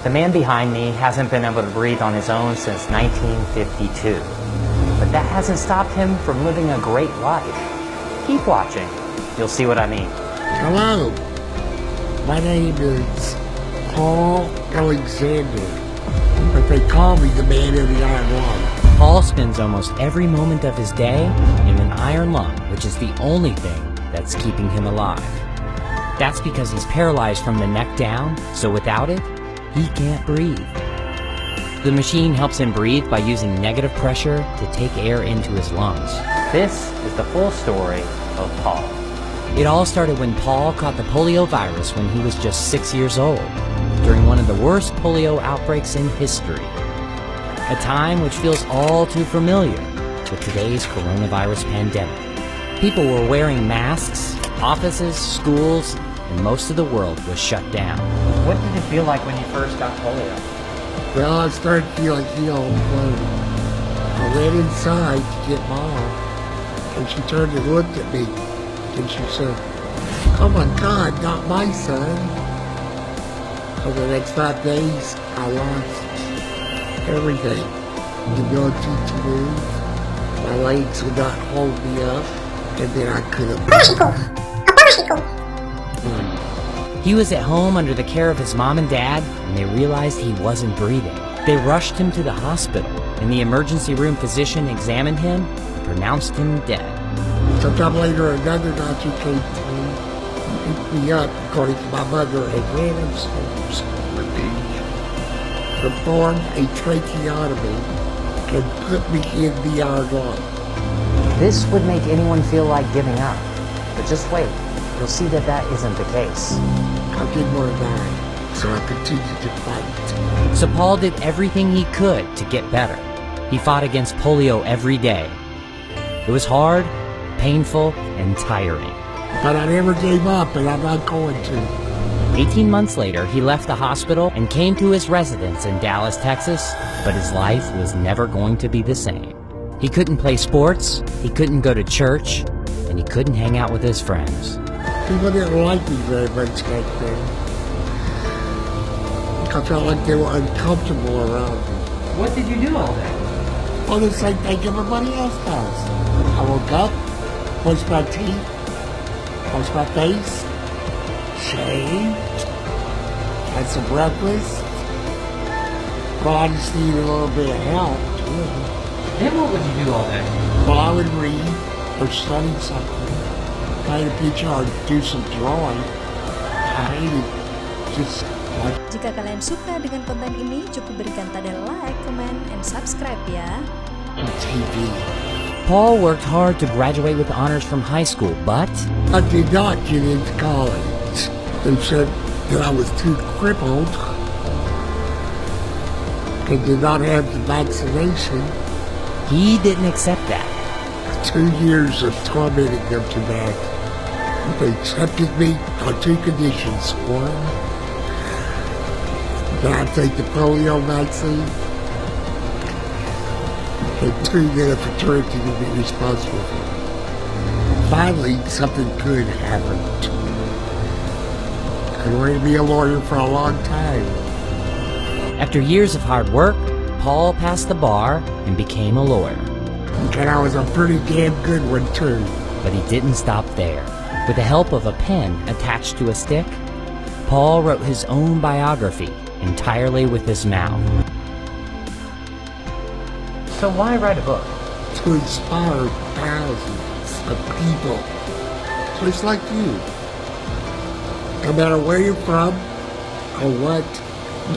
The man behind me hasn't been able to breathe on his own since 1952. But that hasn't stopped him from living a great life. Keep watching. You'll see what I mean. Hello. My name is Paul Alexander, but they call me the man of the iron lung. Paul spends almost every moment of his day in an iron lung, which is the only thing that's keeping him alive. That's because he's paralyzed from the neck down, so without it, he can't breathe. The machine helps him breathe by using negative pressure to take air into his lungs. This is the full story of Paul. It all started when Paul caught the polio virus when he was just 6 years old, during one of the worst polio outbreaks in history. A time which feels all too familiar with today's coronavirus pandemic. People were wearing masks, offices, schools, and most of the world was shut down. What did it feel like when you first got polio? Well, I started feeling ill and bloated. I went inside to get Mom, and she turned and looked at me, and she said, "Oh my God, not my son." For the next 5 days, I lost everything. The ability to move, my legs would not hold me up, and then I couldn't move. He was at home under the care of his mom and dad, and they realized he wasn't breathing. They rushed him to the hospital, and the emergency room physician examined him and pronounced him dead. Sometime later, another doctor came to me, picked me up, according to my mother, and ran upstairs with me, performed a tracheotomy, and put me in the iron lung. This would make anyone feel like giving up, but just wait. You'll see that that isn't the case. I didn't want to die, so I continued to fight. So Paul did everything he could to get better. He fought against polio every day. It was hard, painful, and tiring. But I never gave up, and I'm not going to. 18 months later, he left the hospital and came to his residence in Dallas, Texas, but his life was never going to be the same. He couldn't play sports, he couldn't go to church, and he couldn't hang out with his friends. People didn't like me very much back then. I felt like they were uncomfortable around me. What did you do all day? Well, the same thing everybody else does. I woke up, brushed my teeth, washed my face, shaved, had some breakfast. Well, I just needed a little bit of help. Then what would you do all day? Well, I would read or study something, paint a picture or do some drawing. I hated just like... Jika kalian suka dengan konten ini, cukup berikan tanda like, comment, and subscribe ya. TV. Paul worked hard to graduate with honors from high school, but I did not get into college. They said that I was too crippled and did not have the vaccination. he didn't accept that. 2 years of tormenting them to death. They accepted me on 2 conditions. One, that I take the polio vaccine, and 2, that a fraternity would be responsible for it. Finally, something good happened. I wanted to be a lawyer for a long time. After years of hard work, Paul passed the bar and became a lawyer. And I was a pretty damn good one, too. But he didn't stop there. With the help of a pen attached to a stick, Paul wrote his own biography entirely with his mouth. So why write a book? To inspire thousands of people, just like you. No matter where you're from, or what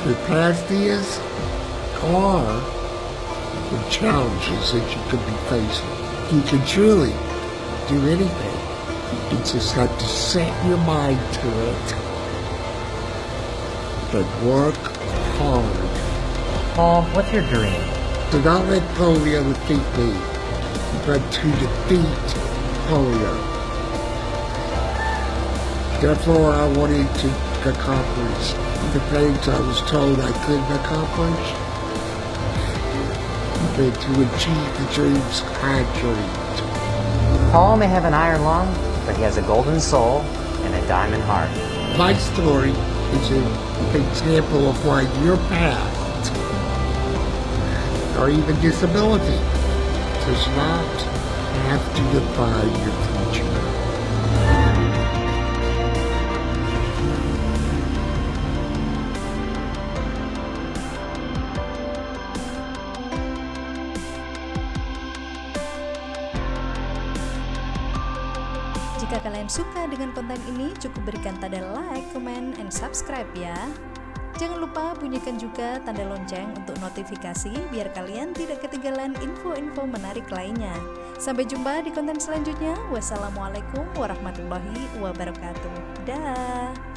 your past is, or the challenges that you could be facing. You can truly do anything. You just have to set your mind to it and work hard. Paul, what's your dream? Do not let polio defeat me, but to defeat polio. Therefore, I wanted to accomplish the things I was told I couldn't accomplish, and to achieve the dreams I dreamed. Paul may have an iron lung, but he has a golden soul and a diamond heart. My story is an example of why your past or even disability does not have to define your future. Jika kalian suka dengan konten ini, cukup berikan tanda like, comment, and subscribe ya. Jangan lupa bunyikan juga tanda lonceng untuk notifikasi biar kalian tidak ketinggalan info-info menarik lainnya. Sampai jumpa di konten selanjutnya. Wassalamualaikum warahmatullahi wabarakatuh. Dah.